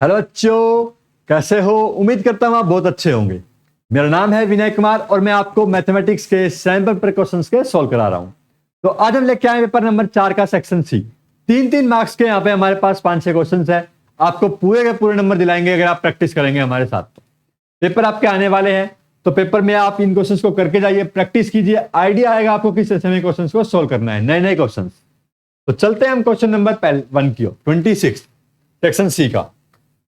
Hello बच्चों, कैसे हो? उम्मीद करता हूं आप बहुत अच्छे होंगे। मेरा नाम है विनय कुमार और मैं आपको मैथमेटिक्स के सैंपल पेपर क्वेश्चंस के सॉल्व करा रहा हूं। तो आज हम लेके आए पेपर नंबर 4 का सेक्शन सी। 3-3 मार्क्स के यहाँ पे हमारे पास 5-6 क्वेश्चंस है। आपको पूरे के पूरे नंबर दिलाएंगे अगर आप प्रैक्टिस करेंगे हमारे साथ। पेपर आपके आने वाले हैं, तो पेपर में आप इन क्वेश्चंस को करके जाइए, प्रैक्टिस कीजिए, आइडिया आएगा आपको किस तरह से क्वेश्चंस को सोल्व करना है, नए नए क्वेश्चन। तो चलते हैं हम क्वेश्चन नंबर 1 की ओर, 26 सेक्शन सी का।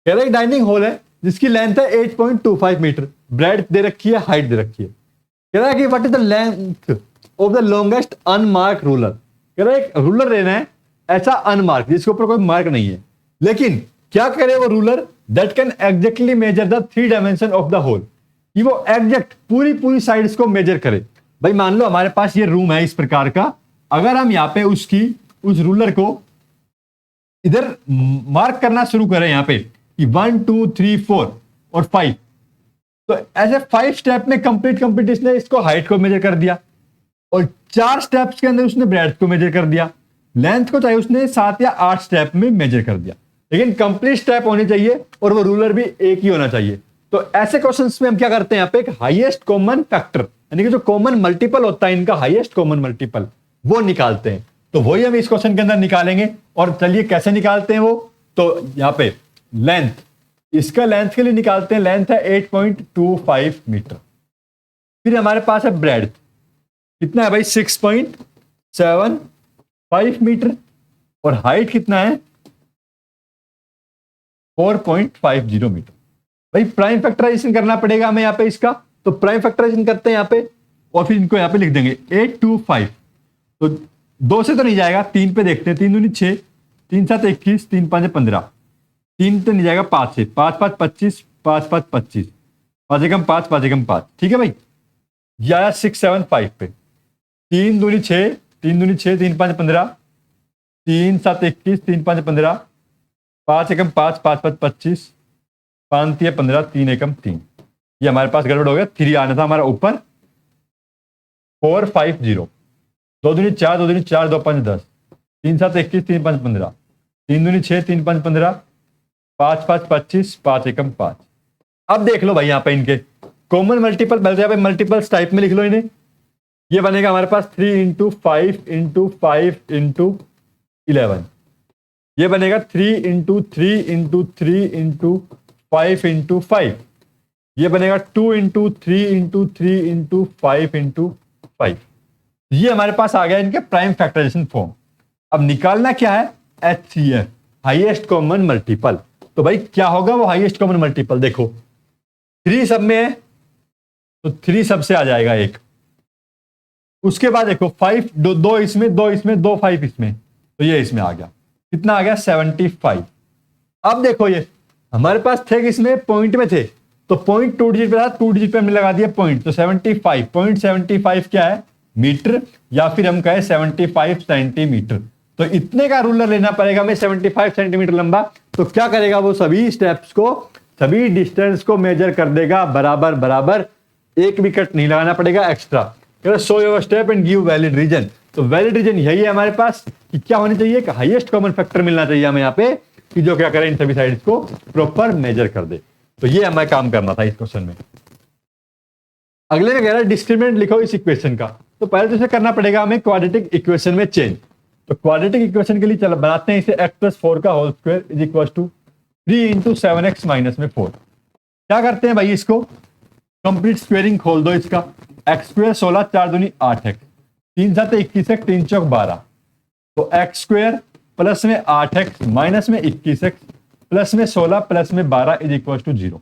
कह रहा है डाइनिंग हॉल है जिसकी लेंथ है 8.25 मीटर, ब्रेड्थ दे रखी है, हाइट दे रखी है। कह रहा है कि what is the length of the longest unmark ruler. कह रहा है एक रूलर लेना है ऐसा अनमार्क जिसके ऊपर कोई मार्क नहीं है, लेकिन क्या करे वो ruler that can exactly measure the 3 dimension of the hole, कि वो एग्जैक्ट पूरी साइड्स को मेजर करे। भाई मान लो हमारे पास ये रूम है इस प्रकार का, अगर हम यहाँ पे उस रूलर को इधर मार्क करना शुरू करें यहाँ पे 1 2 3 4 और 5, तो ऐसे 5 स्टेप में कंप्लीट इसने इसको हाइट को मेजर कर दिया और 4 स्टेप्स के अंदर उसने ब्रेड्थ को मेजर कर दिया। लेंथ को चाहिए उसने 7 या 8 स्टेप में मेजर कर दिया, लेकिन कंप्लीट स्टेप होने चाहिए और वो रूलर भी एक ही होना चाहिए। तो ऐसे क्वेश्चंस में हम क्या करते हैं, यहाँ पे एक हाईएस्ट कॉमन फैक्टर यानी कि जो कॉमन मल्टीपल होता है इनका, हाईएस्ट कॉमन मल्टीपल वो निकालते हैं। तो वही हम इस क्वेश्चन के अंदर निकालेंगे। और चलिए कैसे निकालते हैं वो, तो यहाँ पे लेंथ, इसका लेंथ के लिए निकालते हैं, लेंथ है 8.25 मीटर। फिर हमारे पास है ब्रेड्थ, कितना है भाई 6.75 मीटर, और हाइट कितना है 4.50 मीटर। भाई प्राइम फैक्टराइजेशन करना पड़ेगा हमें यहाँ पे इसका, तो प्राइम फैक्टराइजेशन करते हैं यहाँ पे और फिर इनको यहाँ पे लिख देंगे 825। तो 2 से तो नहीं जाएगा, 3 पे देखते हैं, 3 दूनी 6, 3 7 21, 3 5 15, 3 तो नहीं जाएगा 5 से, 5 5 25, 5 5 25, 5 एकम 5, 5 एकम 5, ठीक है भाई। ये आया 675 पे, 3 दूनी 6, 3 दूनी 6, 3 5 15, 3 7 21, 3 5 15, 5 एकम 5, 5 5 25, 5 3 15, 3 एकम 3। ये हमारे पास गड़बड़ हो गया, 3 आना था हमारा ऊपर, 450, 2 दूनी 4, 2 दूनी 4, 2 5 10, 3 7 21, 3 5 15, 3 दूनी 6, 3 5 15, 5 5 25, 5 एकम 5। अब देख लो भाई यहाँ पे इनके कॉमन मल्टीपल, पहले यहाँ पे मल्टीपल्स टाइप में लिख लो इन्हें। ये बनेगा हमारे पास 3 × 5 × 5 × 11, ये बनेगा 3 × 3 × 3 × 5 × 5, ये बनेगा 2 × 3 × 3 × 5 × 5। ये हमारे पास आ गया इनके प्राइम फैक्टराइजेशन फॉर्म। अब निकालना क्या है, HCF, हाईएस्ट कॉमन मल्टीपल। तो भाई क्या होगा वो हाईएस्ट कॉमन मल्टीपल, देखो 3 सब में है तो 3 सब से आ जाएगा 1, उसके बाद देखो 5, 2 इसमें, 2 इसमें, 2 5 इसमें, तो ये इसमें आ गया, कितना आ गया 75। अब देखो ये हमारे पास थे इसमें पॉइंट में थे, तो पॉइंट 2 डिजिट पे था, 2 डिजिट पे हमने लगा दिया पॉइंट, तो 75.75 क्या है मीटर, या फिर हम कहें 75 सेंटीमीटर। तो इतने का रूलर लेना पड़ेगा हमें 75 सेंटीमीटर लंबा। तो क्या करेगा वो सभी स्टेप्स को, सभी डिस्टेंस को मेजर कर देगा बराबर बराबर, एक भी कट नहीं लगाना पड़ेगा extra. Show your step and give valid reason. तो वैलिड रीजन यही है हमारे पास कि क्या होनी चाहिए, कि हाईएस्ट कॉमन फैक्टर मिलना चाहिए हमें यहाँ पे, कि जो क्या करे इन सभी साइड्स को प्रॉपर मेजर कर दे। तो ये हमें काम करना था इस क्वेश्चन में। अगले में कह रहा है डिस्क्रिमिनेंट लिखो इस इक्वेशन का। तो पहले तो इसे करना पड़ेगा हमें क्वाड्रेटिक इक्वेशन में चेंज। तो क्वाड्रेटिक इक्वेशन के लिए चलो बनाते हैं इसे x + 4 का whole square is equal to 3 × 7x - 4। क्या करते हैं भाई, इसको कंप्लीट स्क्वेयरिंग खोल दो इसका, x² 16, 4 दूनी 8x, 3 7 21x, 3 चौक 12, तो x² प्लस में 8x माइनस में 21x प्लस में 16 प्लस में 12 इज इक्वल टू 0।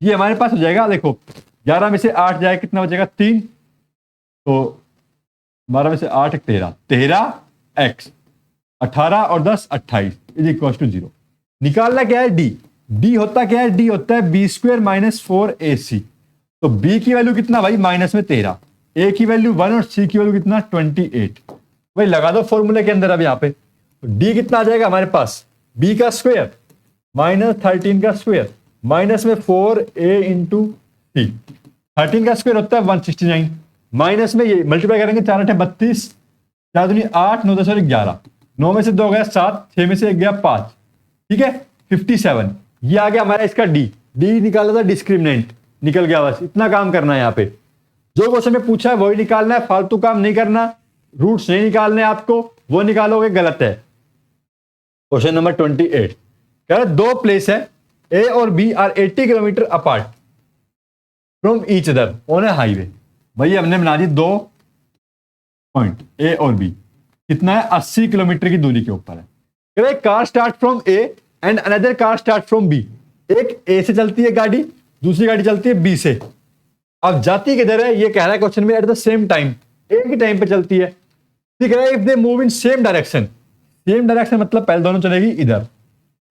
ये हमारे पास हो जाएगा, देखो 11 में से 8 जाए कितना बचेगा 3, तो 12 में से 8 13x, 18 और 10 28 इज इक्वल टू 0। निकालना क्या है, d होता क्या है, d होता है b² - 4ac। तो b की वैल्यू कितना भाई माइनस में 13, a की वैल्यू 1 और c की वैल्यू कितना 28। भाई लगा दो फॉर्मूले के अंदर अब यहाँ पे, तो d कितना आ जाएगा हमारे पास, b का स्क्वायर माइनस 13 का स्क्वायर माइनस में 4a × c, 13 का स्क्वायर होता है 169, माइनस में ये मल्टीप्लाई करेंगे 4 8 32, 4 दूनी 8, 9 10 और 11, 9 में से 2 गया 7, 6 में से 1 गया 5, ठीक है 57। ये आ गया हमारा इसका डी, डी निकाला था डिस्क्रिमिनेंट, निकल गया, बस इतना काम करना है। यहाँ पे जो क्वेश्चन में पूछा है वही निकालना है, फालतू काम नहीं करना, रूट्स नहीं निकालने आपको, वो निकालोगे गलत है। क्वेश्चन नंबर 28 कह रहा दो प्लेस है ए और B are 80 kilometre apart from each other on a highway. भाई हमने बना दी दो पॉइंट ए और बी, कितना है 80 किलोमीटर की दूरी के ऊपर है। कह रहा car start from A and another car start from B. एक ए से चलती है गाड़ी, दूसरी गाड़ी चलती है बी से। अब जाती किधर है ये कह रहा है क्वेश्चन में, एट द सेम टाइम, एक ही टाइम पे चलती है। ठीक है, if they move in same direction, same direction मतलब पहले दोनों चलेगी इधर,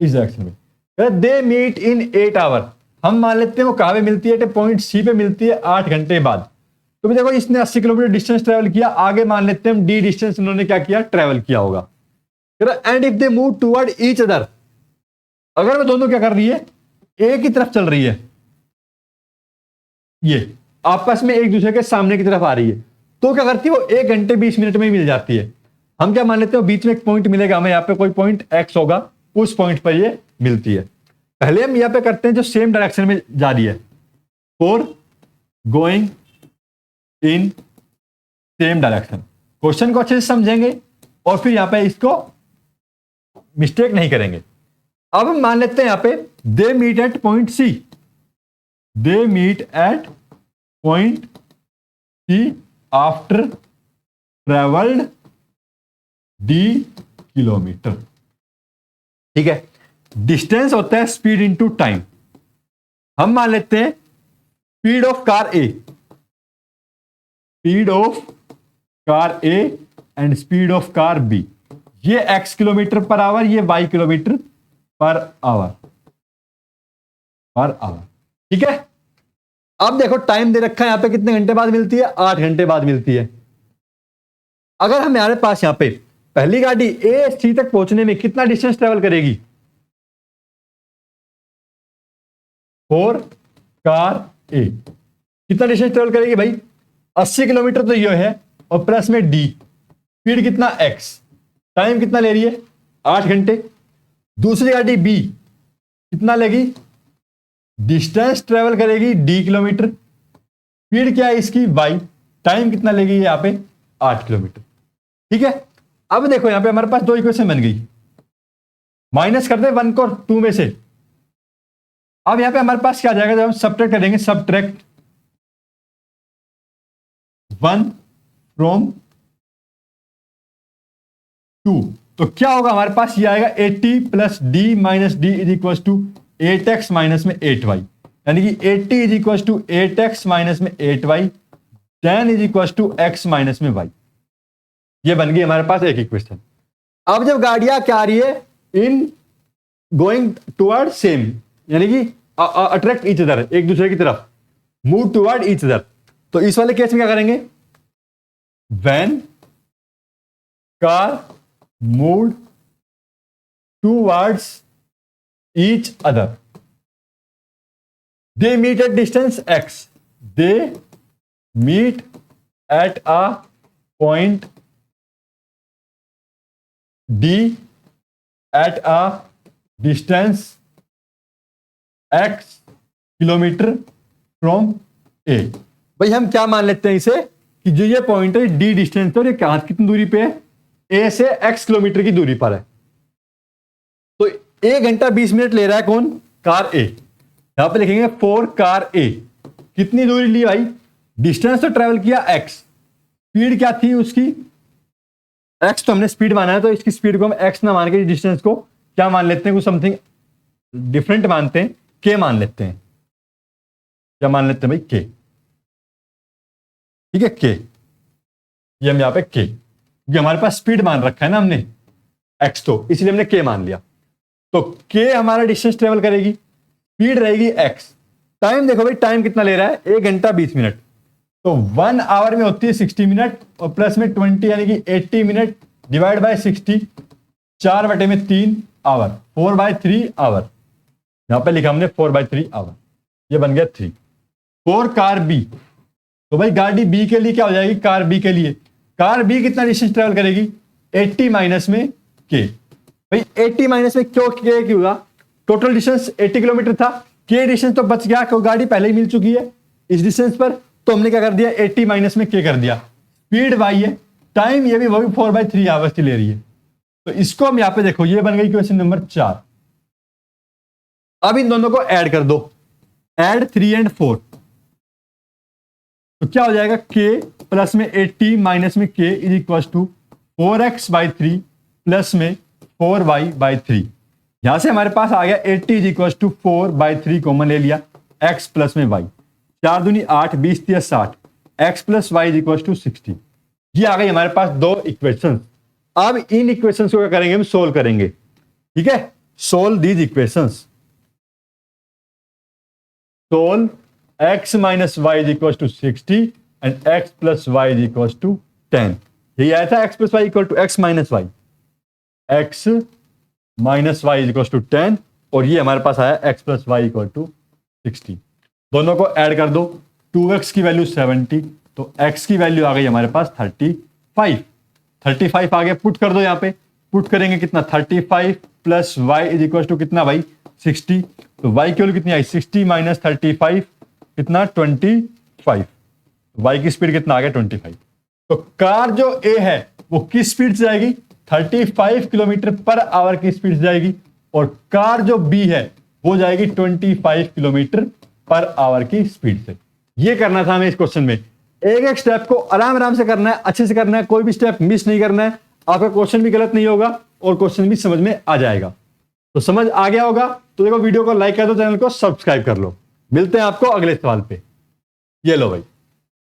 इस डायरेक्शन में। दे मीट इन 8 आवर, हम मान लेते हैं वो कहां पे मिलती है, पॉइंट सी पे मिलती है 8 घंटे बाद। तो भी देखो इसने 80 किलोमीटर डिस्टेंस ट्रेवल किया, आगे मान लेते हैं हम डी डिस्टेंस इन्होंने क्या किया, ट्रेवल किया होगा। And if they move toward each other, अगर वो दोनों क्या कर रही है, एक ही तरफ चल रही है, ये आपस में एक दूसरे के सामने की तरफ आ रही है, तो क्या करती है वो 1 घंटे 20 मिनट में ही मिल जाती है। हम क्या मान लेते हैं बीच में एक पॉइंट मिलेगा हमें, यहाँ पे कोई पॉइंट एक्स होगा, उस पॉइंट पर ये मिलती है। पहले हम यहाँ पे करते हैं जो सेम डायरेक्शन में जा रही है, for going in same direction. Question को अच्छे से समझेंगे और फिर यहां पे इसको मिस्टेक नहीं करेंगे। अब हम मान लेते हैं यहां पे they meet at point C, they meet at point C after travelled D kilometre. ठीक है, डिस्टेंस होता है स्पीड इनटू टाइम। हम मान लेते हैं speed of car A, speed of car A and speed of car B, ये x kilometre per hour, ये y किलोमीटर पर आवर, ठीक है। अब देखो टाइम दे रखा है यहां पे, कितने घंटे बाद मिलती है, 8 घंटे बाद मिलती है। अगर हमारे पास यहां पे पहली गाड़ी ए सी तक पहुंचने में कितना डिस्टेंस ट्रेवल करेगी, 4 कार ए कितना डिस्टेंस ट्रेवल करेगी भाई, 80 किलोमीटर तो ये है, और प्लस में डी, स्पीड कितना x, टाइम कितना ले रही है 8 घंटे। दूसरी गाड़ी बी कितना लेगी, डिस्टेंस ट्रेवल करेगी डी किलोमीटर, स्पीड क्या है इसकी y, टाइम कितना लेगी यहां पे 8 किलोमीटर। ठीक है, अब देखो यहां पे हमारे पास दो इक्वेशन बन गई, माइनस कर दे 1 को 2 में से। अब यहां पे हमारे पास क्या आ जाएगा, जब हम सब्ट्रैक्ट करेंगे, सब्ट्रैक्ट 1 फ्रॉम 2, तो क्या होगा हमारे पास, ये आएगा 80 plus D minus D is equal to 8x minus में 8y, यानी कि 80 is equal to 8x minus में 8y, 10 is equal to x minus में y। ये बन गई हमारे पास एक इक्वेशन। अब जब गाड़ियां क्या आ रही है, इन गोइंग टुवर्ड सेम, यानी कि अट्रैक्ट ईच अदर, एक दूसरे की तरफ, मूव टुवर्ड ईच अदर, तो इस वाले केस में क्या करेंगे, when car moved towards each other, they meet at distance x, they meet at a point d at a distance x kilometre from a। भाई हम क्या मान लेते हैं इसे, कि जो ये पॉइंट है d डिस्टेंस, और ये कहां कितनी दूरी पे है, a से x किलोमीटर की दूरी पर है। तो 1 घंटा 20 मिनट ले रहा है कौन, कार a। यहां पे लिखेंगे 4 कार a, कितनी दूरी ली भाई, डिस्टेंस तो ट्रेवल किया x, स्पीड क्या थी उसकी, x तो हमने स्पीड माना है, तो इसकी स्पीड को हम x ना मान के डिस्टेंस को क्या मान लेते हैं, कुछ समथिंग डिफरेंट मानते हैं, k मान लेते हैं। क्या मान लेते हैं भाई, k, ठीक है, k, ये हम यहां पे k, क्योंकि हमारे पास स्पीड मान रखा है ना हमने x, तो इसलिए हमने k मान लिया। तो k हमारा डिस्टेंस ट्रेवल करेगी, स्पीड रहेगी x, टाइम देखो भाई, टाइम कितना ले रहा है, 1 घंटा 20 मिनट, तो 1 आवर में होती है 60 मिनट, और प्लस में 20 यानी कि 80 minute divide by 60, 4/3 hour, 4/3 hour, यहां पे लिखा हमने 4/3 आवर, ये बन गया 3। 4 कार बी, तो भाई गाड़ी बी के लिए क्या हो जाएगी, कार बी के लिए, कार बी कितना डिस्टेंस ट्रेवल करेगी, 80 माइनस में के। भाई 80 माइनस में क्यों के होगा, टोटल डिस्टेंस 80 किलोमीटर था, के डिस्टेंस तो बच गया, कोई गाड़ी पहले ही मिल चुकी है इस डिस्टेंस पर, तो हमने क्या कर दिया 80 माइनस में के कर दिया। स्पीड वाई है, टाइम ये भी वही 4/3 आवर्स की ले रही है। तो इसको हम यहां पे देखो, ये बन गई क्वेश्चन नंबर 4। अब इन दोनों को ऐड कर दो, ऐड 3 and 4, तो क्या हो जाएगा k प्लस में 80 माइनस में k is equal to 4x/3 plus में 4y/3। यहां से हमारे पास आ गया 80 इज इक्वल टू 4/3 कॉमन ले लिया, x प्लस में y, 4 दूनी 8, 20 तिया 60, x plus Y is equal to 60। ये आ गई हमारे पास दो इक्वेशन। अब इन इक्वेशंस को क्या करेंगे, हम सोल्व करेंगे। ठीक है, solve these equations. Solve x minus Y is equal to 60 and x plus Y is equal to 10। यही आया था x plus Y equal to x minus Y, x minus Y is equal to 10, और ये हमारे पास आया x plus Y equal to 60। दोनों को ऐड कर दो, 2x की वैल्यू 70, तो x की वैल्यू आ गई हमारे पास 35 आ गया। पुट कर दो, यहां पे पुट करेंगे कितना 35 plus Y is equal to कितना भाई 60, तो y की वैल्यू कितनी आई 60 माइनस 35 कितना 25, y की स्पीड कितना आ गया 25। तो कार जो A है वो किस स्पीड से जाएगी 35 किलोमीटर पर आवर की स्पीड से जाएगी, और कार जो B है वो जाएगी 25 किलोमीटर पर आवर की स्पीड से। ये करना था हमें इस क्वेश्चन में। एक एक स्टेप को आराम आराम से करना है, अच्छे से करना है, कोई भी स्टेप मिस नहीं करना है, आपका क्वेश्चन भी गलत नहीं होगा और क्वेश्चन भी समझ में आ जाएगा। तो समझ आ गया होगा तो देखो वीडियो को लाइक कर दो, चैनल को सब्सक्राइब कर लो। मिलते हैं आपको अगले सवाल पे। ये लो भाई,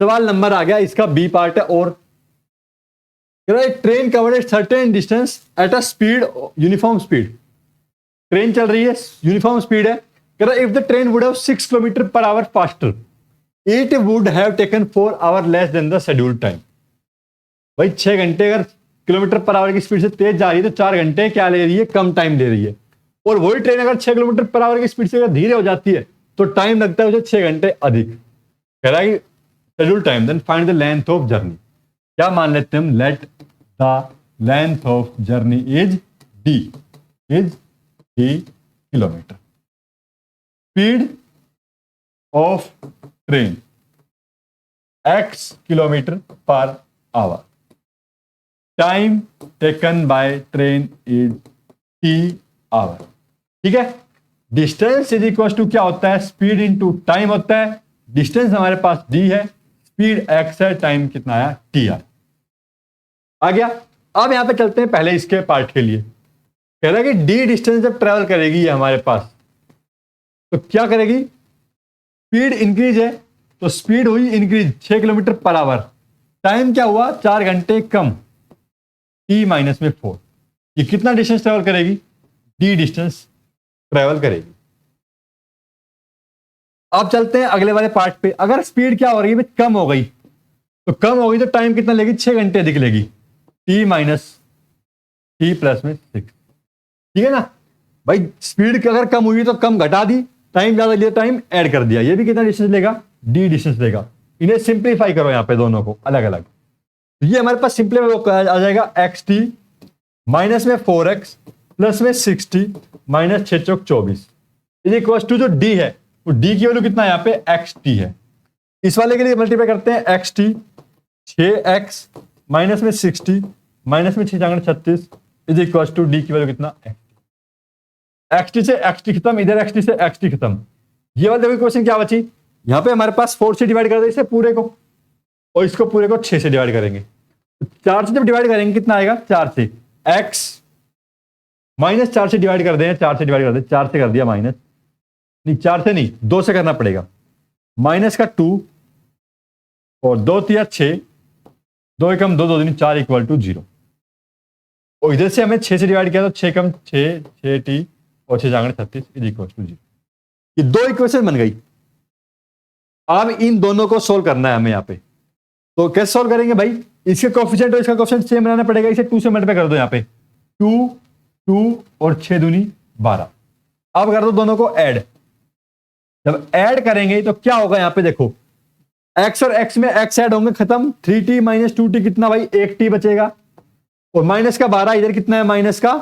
सवाल नंबर आ गया, इसका बी पार्ट है। और train covered certain distance at a speed uniform speed, train चल रही है यूनिफॉर्म स्पीड है। If the train would have 6 kilometre per our faster it would have taken 4 our less than the scheduled time. भाई 6 घंटे अगर kilometre per our की speed से तेज जा रही है तो 4 घंटे क्या ले रही है, कम टाइम ले रही है। और वही ट्रेन अगर 6 किलोमीटर पर आवर की स्पीड से अगर धीरे हो जाती है तो टाइम लगता है उसे 6 घंटे अधिक। कह रहा है scheduled time, then find the length of journey. क्या मान लेते हैं हम, let the length of journey is d kilometre. Speed of train x kilometre per hour, time taken by train is t hour. ठीक है, डिस्टेंस इज इक्वल टू क्या होता है, स्पीड इनटू टाइम होता है। डिस्टेंस हमारे पास d है, speed x है, टाइम कितना आया t आ गया। अब यहां पे चलते हैं पहले इसके पार्ट के लिए। कह रहा है कि d डिस्टेंस जब ट्रेवल करेगी ये हमारे पास तो क्या करेगी, स्पीड इंक्रीज है तो स्पीड हुई increase 6 kilometre per hour, time क्या हुआ 4 घंटे कम, t माइनस में 4। ये कितना डिस्टेंस ट्रेवल करेगी, d डिस्टेंस ट्रेवल करेगी। अब चलते हैं अगले वाले पार्ट पे। अगर स्पीड क्या हो रही है, कम हो गई तो टाइम कितना लेगी, 6 घंटे अधिक लेगी, t माइनस t प्लस में 6। ठीक है ना भाई, स्पीड अगर कम हुई तो कम घटा दी, टाइम ज्यादा लिया टाइम ऐड कर दिया, ये भी कितना डिस्टेंस लेगा, d डिस्टेंस लेगा। इन्हें सिंप्लीफाई करो यहां पे दोनों को अलग अलग, ये हमारे पास सिंप्लीफाई आ जाएगा xt माइनस में 4x प्लस में 60 माइनस 6 चौक 24 इज इक्वल टू जो d है वो d की वैल्यू कितना है यहाँ पे xt है। इस वाले के लिए मल्टीप्लाई करते हैं xt 6x माइनस में 60 माइनस में 6 36 इज इक्वल टू d की वैल्यू कितना xt से xt खत्म, इधर xt से xt खत्म। ये वाला देखो क्वेश्चन क्या बची, यहां पे हमारे पास 4 से डिवाइड कर दे इसे पूरे को, और इसको पूरे को 6 से डिवाइड करेंगे। तो 4 से जब डिवाइड करेंगे कितना आएगा, 4 से x माइनस 4 से डिवाइड कर दें, 4 से डिवाइड कर दें, 4 से कर दिया माइनस, नहीं 4 से नहीं 2 से करना पड़ेगा, माइनस का 2 और 2 तिया 6, 2 एकम 2, 2 दूनी 4 इक्वल टू 0। और इधर से हमें 6 से डिवाइड किया तो 6 कम 6 t और 6 जांगड़ 36 इज इक्वल टू 0। ये दो इक्वेशन बन गई। अब इन दोनों को सोल्व करना है हमें यहाँ पे। तो कैसे सोल्व करेंगे भाई, इसके कोएफिशिएंट और इसका कोएफिशिएंट सेम बनाना पड़ेगा। इसे 2 से मल्टीप्लाई कर दो, यहाँ पे 2 2 और 6 दूनी 12। अब कर दो दोनों को ऐड। जब ऐड करेंगे तो क्या होगा, यहाँ पे देखो x और x में x ऐड होंगे, खत्म। 3t माइनस 2t कितना भाई, 1t बचेगा। और माइनस का 12 इधर कितना है, माइनस का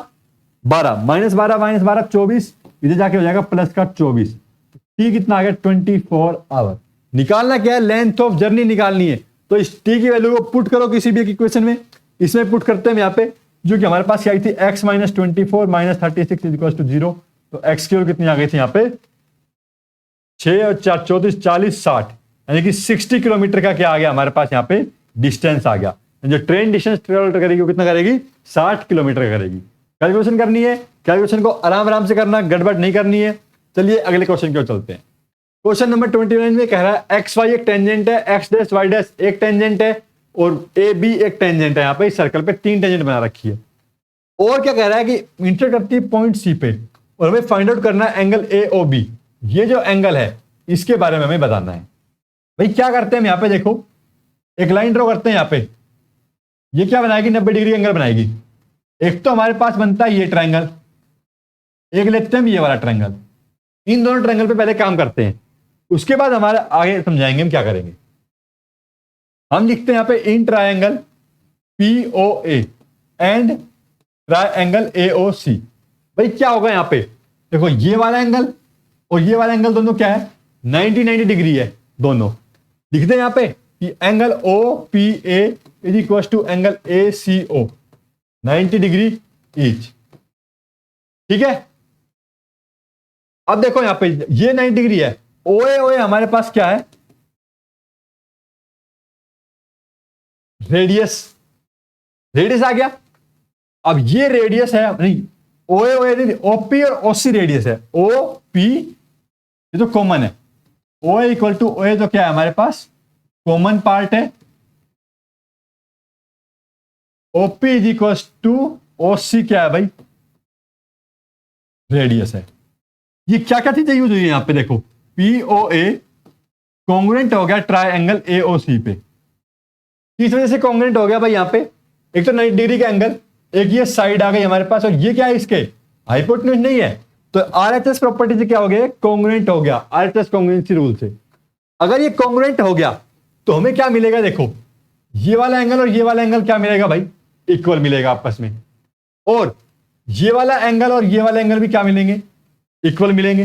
12, माइनस 12 24, इधर जाके हो जाएगा प्लस का 24। टी कितना आ गया 24 आवर। निकालना क्या है, लेंथ ऑफ जर्नी निकालनी है। तो इस टी की वैल्यू को पुट करो किसी भी एक इक्वेशन में, इसमें पुट करते हैं यहाँ पे, जो कि हमारे पास क्या आई थी x minus 24 minus 36 is equal to 0। तो x की वैल्यू कितनी आ गई थी यहाँ पे 6 और 4 34 40 60, यानी कि 60 किलोमीटर का क्या आ गया हमारे पास यहाँ पे डिस्टेंस आ गया। जो ट्रेन डिस्टेंस ट्रेवल करेगी वो कितना करेगी 60 किलोमीटर करेगी। कैलकुलेशन करनी है, कैलकुलेशन को आराम आराम से करना, गड़बड़ नहीं करनी है। चलिए अगले क्वेश्चन की ओर चलते हैं। क्वेश्चन नंबर 29 में कह रहा है एक्स वाई एक टेंजेंट है, एक्स डैश वाई डैश एक टेंजेंट है और ए बी एक टेंजेंट है। यहाँ पे इस सर्कल पे 3 टेंजेंट बना रखी है। और क्या कह रहा है कि इंटर करती है पॉइंट सी पे और हमें फाइंड आउट करना है एंगल ए ओ बी। ये जो एंगल है इसके बारे में हमें बताना है। भाई क्या करते हैं हम यहाँ पे, देखो एक लाइन ड्रॉ करते हैं यहाँ पे, ये क्या बनाएगी 90 डिग्री एंगल बनाएगी। एक तो हमारे पास बनता है ये ट्रायंगल, एक लेते हैं ये वाला ट्रायंगल। इन दोनों ट्रायंगल पे पहले काम करते हैं, उसके बाद हमारे आगे समझाएंगे हम क्या करेंगे। हम लिखते हैं यहाँ पे in triangle POA and triangle AOC। भाई क्या होगा यहाँ पे, देखो ये वाला एंगल और ये वाला एंगल दोनों क्या है 90 डिग्री है दोनों। लिखते हैं यहाँ पे कि angle OPA is equal to angle ACO 90 degree each. ठीक है, अब देखो यहां पे ये 90 डिग्री है, ओए ओए हमारे पास क्या है रेडियस, रेडियस आ गया। अब ये रेडियस है नहीं, ओए ओए ओपी और ओसी रेडियस है। ओपी ये तो कॉमन है, ओए इक्वल टू ओए तो क्या है हमारे पास कॉमन पार्ट है। OP is equal to OC क्या है भाई रेडियस है। ये क्या क्या चीजें यूज हुई है यहां पे, देखो POA कॉन्ग्रुएंट हो गया ट्रायंगल AOC पे। किस वजह से कॉन्ग्रुएंट हो गया भाई यहाँ पे, एक तो 90 डिग्री का एंगल, एक ये साइड आ गई हमारे पास और ये क्या है इसके हाइपोटेन्यूज नहीं है। तो RHS प्रॉपर्टी से क्या हो गया कॉन्ग्रुएंट हो गया RHS कॉन्ग्रुएंसी रूल से। अगर ये कॉन्ग्रुएंट हो गया तो हमें क्या मिलेगा, देखो ये वाला एंगल और ये वाला एंगल क्या मिलेगा भाई इक्वल मिलेगा आपस में, और ये वाला एंगल और ये वाला एंगल भी क्या मिलेंगे इक्वल मिलेंगे।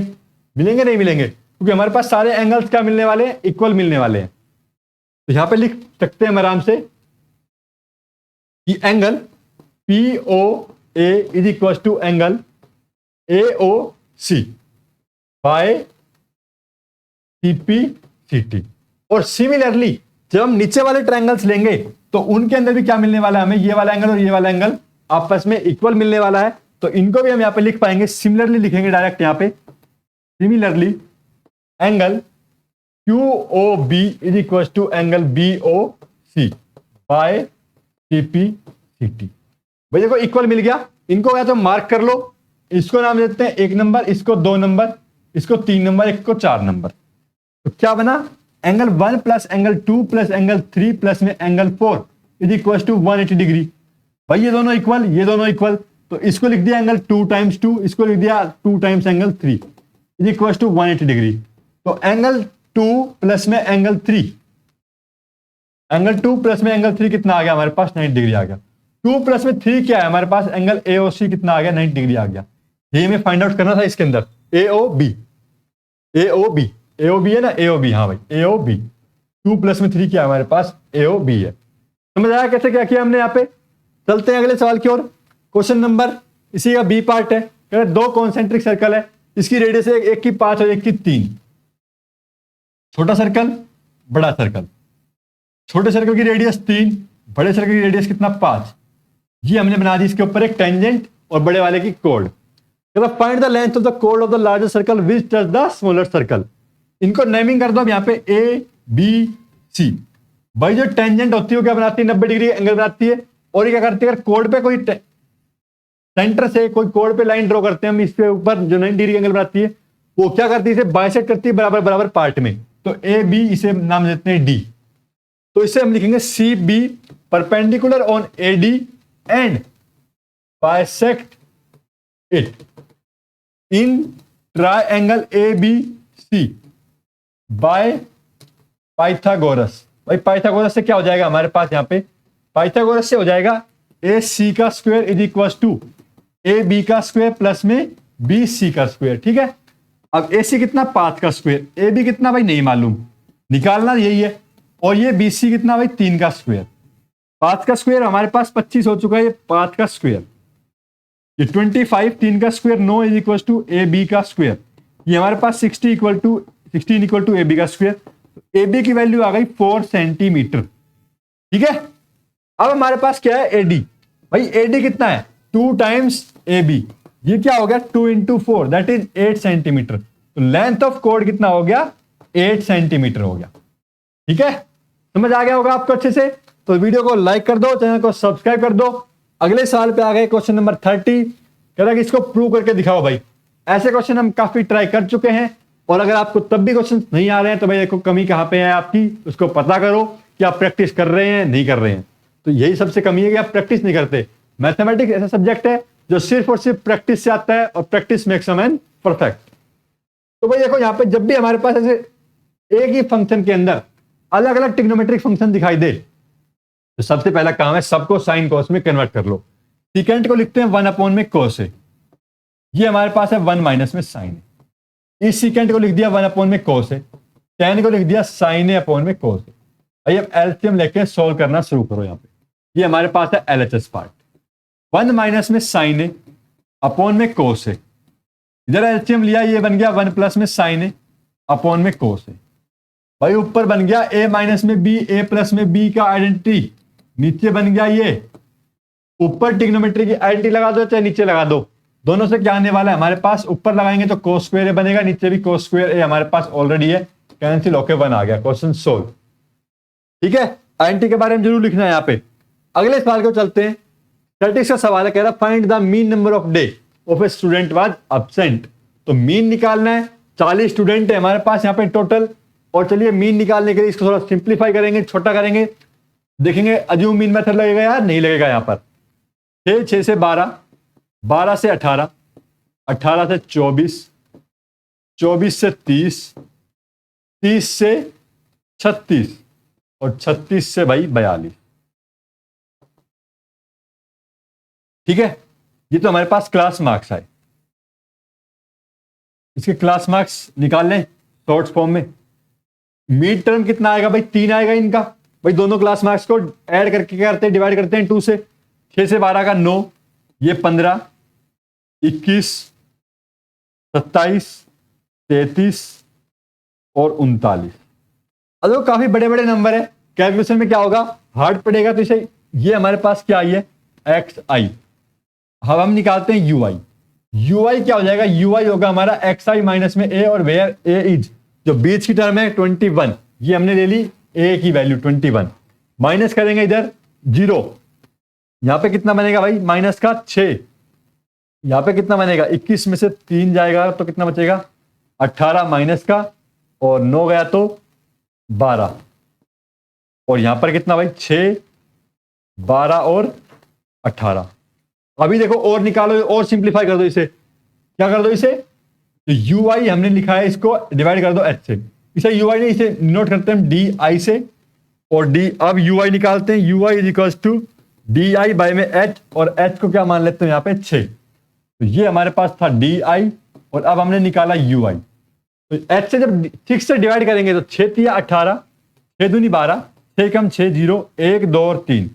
मिलेंगे नहीं मिलेंगे, क्योंकि हमारे पास सारे एंगल्स क्या मिलने वाले हैं इक्वल मिलने वाले हैं। तो यहां पे लिख सकते हैं हम आराम से कि angle POA is equal to angle AOC by CPCT। और सिमिलरली जब हम नीचे वाले ट्रायंगल्स लेंगे तो उनके अंदर भी क्या मिलने वाला है हमें, ये वाला एंगल और ये वाला एंगल आपस में इक्वल मिलने वाला है। तो इनको भी हम यहां पे लिख पाएंगे, सिमिलरली लिखेंगे डायरेक्ट यहां पे, similarly angle QOB is equal to angle BOC by CPCT। भाई देखो इक्वल मिल गया, इनको या तो मार्क कर लो, इसको नाम देते हैं 1 नंबर, इसको 2 नंबर, इसको 3 नंबर, एक को 4 नंबर। तो क्या बना angle 1 plus angle 2 plus angle 3 plus में angle 4 is equal to 180 degree. भाई ये दोनों इक्वल, ये दोनों इक्वल, तो इसको लिख दिया एंगल 2 टाइम्स 2, इसको लिख दिया 2 times angle 3 is equal to 180 degree. तो एंगल 2 प्लस में एंगल 3, एंगल 2 प्लस में एंगल 3 कितना आ गया हमारे पास 90 डिग्री आ गया। 2 प्लस में 3 क्या है हमारे पास एंगल AOC कितना आ गया 90 डिग्री आ गया। ये हमें फाइंड आउट करना था इसके अंदर AOB है ना AOB, हाँ भाई AOB 2 प्लस में 3 क्या है हमारे पास AOB है। समझ आया कैसे क्या किया हमने यहाँ पे। चलते हैं अगले सवाल की ओर। क्वेश्चन नंबर इसी का B पार्ट है, कह रहे 2 कॉन्सेंट्रिक सर्कल है, इसकी रेडियस है एक की 5 और एक की 3। छोटा सर्कल बड़ा सर्कल, छोटे सर्कल की रेडियस 3, बड़े सर्कल की रेडियस कितना 5। ये हमने बना दी इसके ऊपर एक टेंजेंट और बड़े वाले की code. Find the length of the code of the larger circle which touch the smaller circle. इनको नेमिंग कर दो अब यहाँ पे ABC। भाई जो टेंजेंट होती है क्या बनाती है 90 डिग्री एंगल बनाती है, और ये क्या करती है अगर कोड पे कोई सेंटर से कोई कोड पे लाइन ड्रॉ करते हैं हम इसके ऊपर जो 90 डिग्री एंगल बनाती है, वो क्या करती है इसे बाइसेक्ट करती है बराबर बराबर पार्ट में। तो AB इसे नाम देते हैं D। तो इसे हम लिखेंगे CB perpendicular on AD and bisect it in triangle ABC by Pythagoras. भाई पाइथागोरस से क्या हो जाएगा हमारे पास यहाँ पे, पाइथागोरस से हो जाएगा AC का square is equal to AB का स्क्वायर प्लस में BC का स्क्वायर। ठीक है, अब AC कितना 5 का स्क्वायर, AB कितना भाई नहीं मालूम, निकालना यही है। और ये BC कितना भाई 3 का स्क्वायर। 5 का स्क्वायर हमारे पास 25 हो चुका है, ये 5 का स्क्वायर, ये 25, 3 का square 9 is equal to AB का स्क्वायर। ये हमारे पास 16 इक्वल टू AB का स्क्वायर। AB की वैल्यू आ गई 4 सेंटीमीटर। ठीक है, अब हमारे पास क्या है AD। भाई AD कितना है 2 टाइम्स AB, ये क्या हो गया 2 इंटू 4 दैट इज 8 सेंटीमीटर। तो लेंथ ऑफ कोड कितना हो गया 8 सेंटीमीटर हो गया। ठीक है, समझ आ गया होगा आपको अच्छे से। तो वीडियो को लाइक कर दो, चैनल को सब्सक्राइब कर दो। अगले साल पे आ गए क्वेश्चन नंबर 30, कह रहा कि इसको प्रूव करके दिखाओ भाई। ऐसे क्वेश्चन हम काफी ट्राई कर चुके हैं, और अगर आपको तब भी क्वेश्चन नहीं आ रहे हैं तो भाई देखो कमी कहां पे है आपकी, उसको पता करो कि आप प्रैक्टिस कर रहे हैं नहीं कर रहे हैं। तो यही सबसे कमी है कि आप प्रैक्टिस नहीं करते। मैथमेटिक्स ऐसा सब्जेक्ट है जो सिर्फ और सिर्फ प्रैक्टिस से आता है, और practice makes a man perfect. तो भाई देखो यहाँ पे जब भी हमारे पास ऐसे एक ही फंक्शन के अंदर अलग अलग ट्रिग्नोमेट्रिक फंक्शन दिखाई दे, तो सबसे पहला काम है सबको साइन कॉस में कन्वर्ट कर लो। सीकेंट को लिखते हैं 1 अपॉन में कॉस है, ये हमारे पास है 1 माइनस में साइन है। इस सीकेंट को लिख दिया 1 अपॉन में कॉस है, टेन को लिख दिया साइन है अपॉन में कॉस है। भाई अब एलसीएम लेके सोल्व करना शुरू करो। यहाँ पे ये हमारे पास है एलएचएस पार्ट, 1 माइनस में साइन है अपॉन में कोस है। इधर एलसीएम लिया, ये बन गया 1 प्लस में साइन है अपॉन में कोस है। भाई ऊपर बन गया a माइनस में b, a प्लस में b का आइडेंटिटी, नीचे बन गया ये ऊपर ट्रिग्नोमेट्री की आइडेंटिटी लगा दो चाहे नीचे लगा दो, दोनों से क्या आने वाला है हमारे पास, ऊपर लगाएंगे तो कोस स्क्वायर a बनेगा, नीचे भी कोस स्क्वायर a हमारे पास ऑलरेडी है, कैंसिल होके 1 आ गया। Question solve. ठीक है, आइडेंटिटी के बारे में जरूर लिखना है यहाँ पे। अगले सवाल को चलते हैं। 36 का सवाल है, कह रहा find the mean number of day of a student was absent. तो मीन निकालना है, 40 स्टूडेंट है हमारे पास यहाँ पे टोटल। और चलिए मीन निकालने के लिए इसको थोड़ा सिंप्लीफाई करेंगे, छोटा करेंगे, देखेंगे अज्यूम मीन मेथड लगेगा या नहीं लगेगा। यहाँ पर 6 से 12, 12 से 18, 18 से 24, 24 से 30, 30 से 36 और 36 से भाई 42। ठीक है, ये तो हमारे पास क्लास मार्क्स आए। इसके क्लास मार्क्स निकाल लें शॉर्ट फॉर्म में। मिड टर्म कितना आएगा भाई 3 आएगा इनका। भाई दोनों क्लास मार्क्स को ऐड करके क्या करते हैं, डिवाइड करते हैं 2 से। 6 से 12 का 9, ये 15, 21, 27, 33 और 39। अब काफी बड़े बड़े नंबर है, कैलकुलेशन में क्या होगा हार्ड पड़ेगा। तो इसे ये हमारे पास क्या आई है एक्स आई। अब हम निकालते हैं यूआई। यूआई क्या हो जाएगा, यूआई होगा हमारा एक्स आई माइनस में ए, और वेयर ए इज जो बीच की टर्म है 21, ये हमने ले ली ए की वैल्यू 21, माइनस करेंगे इधर 0, यहां पे कितना बनेगा भाई माइनस का 6, यहां पे कितना बनेगा 21 में से 3 जाएगा तो कितना बचेगा 18 माइनस का, और 9 गया तो 12, और यहां पर कितना भाई 6, 12 और 18। अभी देखो और निकालो और सिंप्लीफाई कर दो इसे, क्या कर दो इसे, तो यू आई हमने लिखा है, इसको डिवाइड कर दो एच से। इसे यू आई नहीं, इसे नोट करते हैं डी आई से, और डी अब यू आई निकालते हैं, U I is equal to D I by में एच, और एच को क्या मान लेते हैं यहाँ पे 6। तो ये हमारे पास था डी आई, और अब हमने निकाला यू आई। तो एच से जब 6 से डिवाइड करेंगे तो 6 तिया 18, 6 दूनी 12, 6 कम 6 0, 1 2 और 3,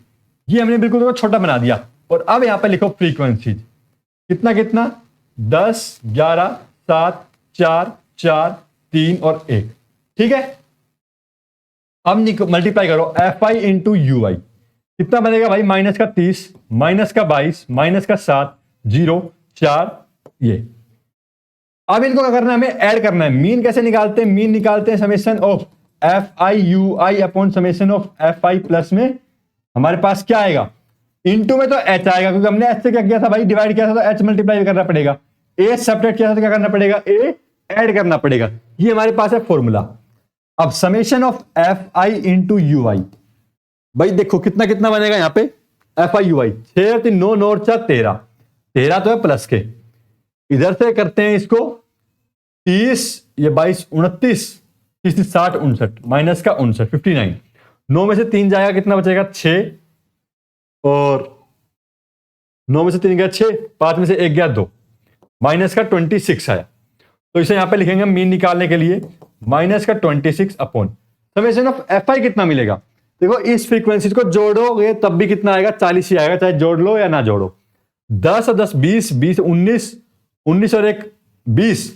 ये हमने बिल्कुल छोटा बना दिया। और अब यहां पे लिखो फ्रीक्वेंसी, कितना कितना 10, 11, 7, 4, 4, 3 और 1। ठीक है, अब मल्टीप्लाई करो एफ आई इंटू यू आई, कितना बनेगा भाई माइनस का 30, माइनस का 22, माइनस का 7, 0, 4 ये। अब इनको क्या करना है, हमें ऐड करना है। मीन कैसे निकालते हैं, मीन निकालते हैं summation of F I you I upon summation of F I plus में हमारे पास क्या आएगा, इनटू में तो एच आएगा, क्योंकि हमने एच से क्या किया था भाई डिवाइड किया था, तो एच मल्टीप्लाई करना पड़ेगा। ए सेपरेट किया था तो क्या करना पड़ेगा, ए ऐड करना पड़ेगा। ये हमारे पास है फॉर्मूला। अब summation of F I into U I, भाई देखो कितना कितना बनेगा यहाँ पे एफ आई यू आई, 6 3 9 9 4 13, 13 तो है प्लस के, इधर से करते हैं इसको 30, ये 22 29, 30 60 59, माइनस का 59 59, 9 में से 3 जाएगा कितना बचेगा 6, और 9 में से 3 गया 6, 5 में से 1 गया 2, माइनस का 26 आया, तो इसे यहां पे लिखेंगे मीन निकालने के लिए माइनस का 26 अपॉन समेशन ऑफ एफ आई कितना मिलेगा। देखो इस फ्रीक्वेंसी को जोड़ोगे तब भी कितना आएगा, 40 ही आएगा, चाहे जोड़ लो या ना जोड़ो। 10 और 10 20, 20 19, 19 और 1 20,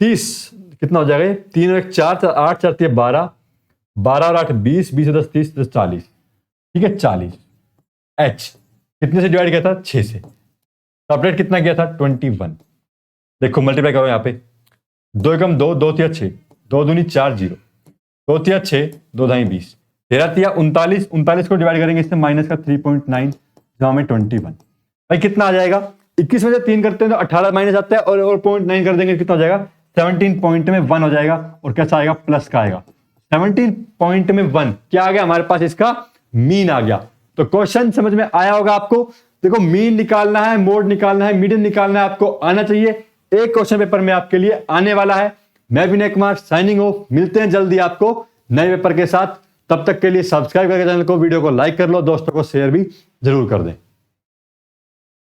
30 कितना हो जाएगा, 3 और 1 4, 8 4 3 12, 12 और 8 20, 20 और 10 30, 10 40, ठीक है 40। एच कितने से डिवाइड किया था, 6 से। सेपरेट कितना किया था, 21। देखो मल्टीप्लाई करो यहाँ पे, 2 एकम 2, 2 तिया 6, 2 दूनी 4 0, 2 तिया 6, 2 ढाई 20, 13 तिया 39, 39 को डिवाइड करेंगे इससे माइनस का 3.9 जहां में 21। भाई कितना आ जाएगा, 21 में से 3 करते हैं तो 18 माइनस आता है, और 0.9 कर देंगे कितना हो जाएगा, 17.1 हो जाएगा। और कैसा आएगा, प्लस का आएगा। 17.1 क्या आ गया हमारे पास, इसका मीन आ गया। तो क्वेश्चन समझ में आया होगा आपको। देखो मीन निकालना है, मोड निकालना है, मीडियन निकालना है, आपको आना चाहिए। एक क्वेश्चन पेपर में आपके लिए आने वाला है। मैं विनय कुमार साइनिंग ऑफ, मिलते हैं जल्दी आपको नए पेपर के साथ। तब तक के लिए सब्सक्राइब करके चैनल को, वीडियो को लाइक कर लो, दोस्तों को शेयर भी जरूर कर दें।